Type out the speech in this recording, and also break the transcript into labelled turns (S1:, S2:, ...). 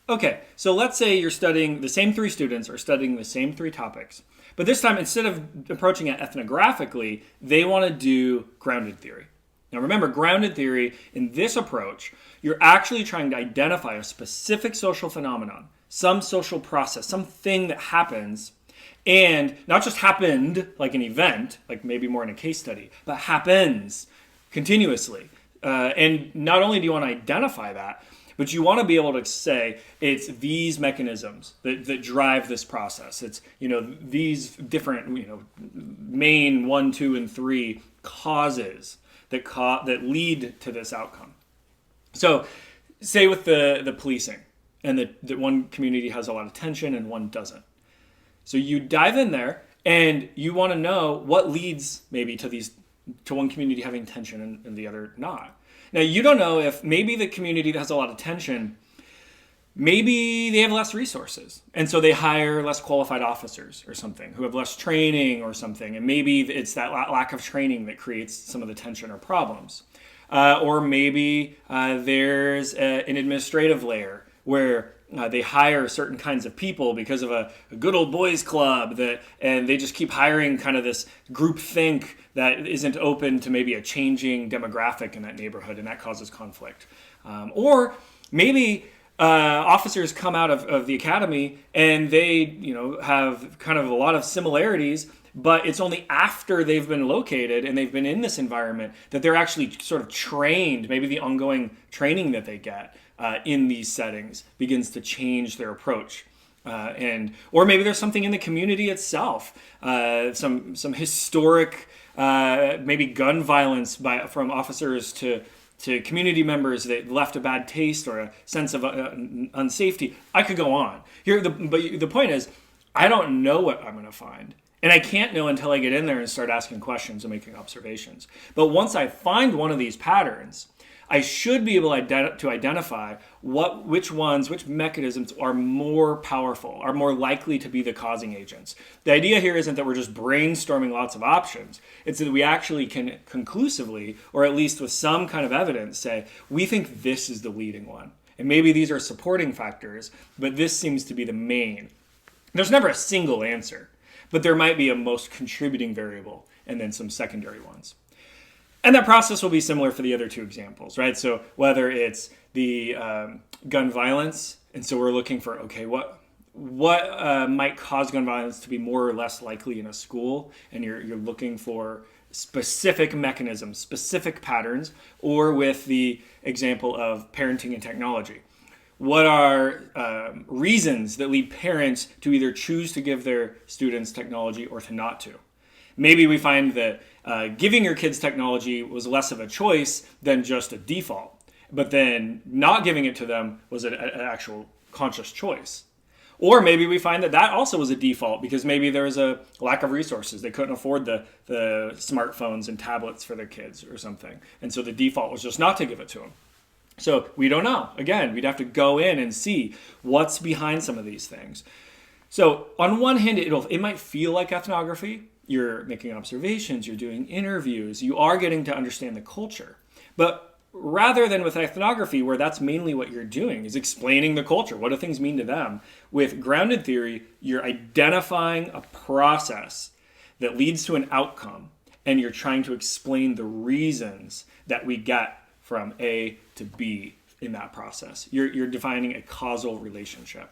S1: Okay, so let's say you're studying the same three students are studying the same three topics. But this time, instead of approaching it ethnographically, they want to do grounded theory. Now, remember, grounded theory, in this approach, you're actually trying to identify a specific social phenomenon, some social process, something that happens, and not just happened like an event, like maybe more in a case study, but happens continuously. And not only do you want to identify that, but you want to be able to say it's these mechanisms that drive this process. It's, these different, main 1, 2, and 3 causes that lead to this outcome. So, say with the policing, and that one community has a lot of tension and one doesn't. So you dive in there and you want to know what leads maybe to one community having tension and the other not. Now, you don't know if maybe the community that has a lot of tension, maybe they have less resources. And so they hire less qualified officers or something who have less training or something. And maybe it's that lack of training that creates some of the tension or problems. Or maybe there's an administrative layer where they hire certain kinds of people because of a good old boys club and they just keep hiring kind of this group think that isn't open to maybe a changing demographic in that neighborhood, and that causes conflict. Or maybe officers come out of the academy and they have kind of a lot of similarities, but it's only after they've been located and they've been in this environment that they're actually sort of trained. Maybe the ongoing training that they get in these settings begins to change their approach. Or maybe there's something in the community itself, some historic maybe gun violence from officers to community members that left a bad taste or a sense of unsafety. I could go on. But the point is, I don't know what I'm going to find. And I can't know until I get in there and start asking questions and making observations. But once I find one of these patterns, I should be able to identify which mechanisms are more powerful, are more likely to be the causing agents. The idea here isn't that we're just brainstorming lots of options. It's that we actually can conclusively, or at least with some kind of evidence, say, we think this is the leading one. And maybe these are supporting factors, but this seems to be the main. There's never a single answer, but there might be a most contributing variable and then some secondary ones. And that process will be similar for the other two examples, right? So whether it's the gun violence, and so we're looking for, okay, what might cause gun violence to be more or less likely in a school, and you're looking for specific mechanisms, specific patterns, or with the example of parenting and technology. What are reasons that lead parents to either choose to give their students technology or to not to? Maybe we find that giving your kids technology was less of a choice than just a default, but then not giving it to them was an actual conscious choice. Or maybe we find that also was a default because maybe there was a lack of resources. They couldn't afford the smartphones and tablets for their kids or something. And so the default was just not to give it to them. So we don't know. Again, we'd have to go in and see what's behind some of these things. So on one hand, it might feel like ethnography. You're making observations, you're doing interviews, you are getting to understand the culture. But rather than with ethnography, where that's mainly what you're doing, is explaining the culture. What do things mean to them? With grounded theory, you're identifying a process that leads to an outcome, and you're trying to explain the reasons that we get from A to B in that process. You're defining a causal relationship.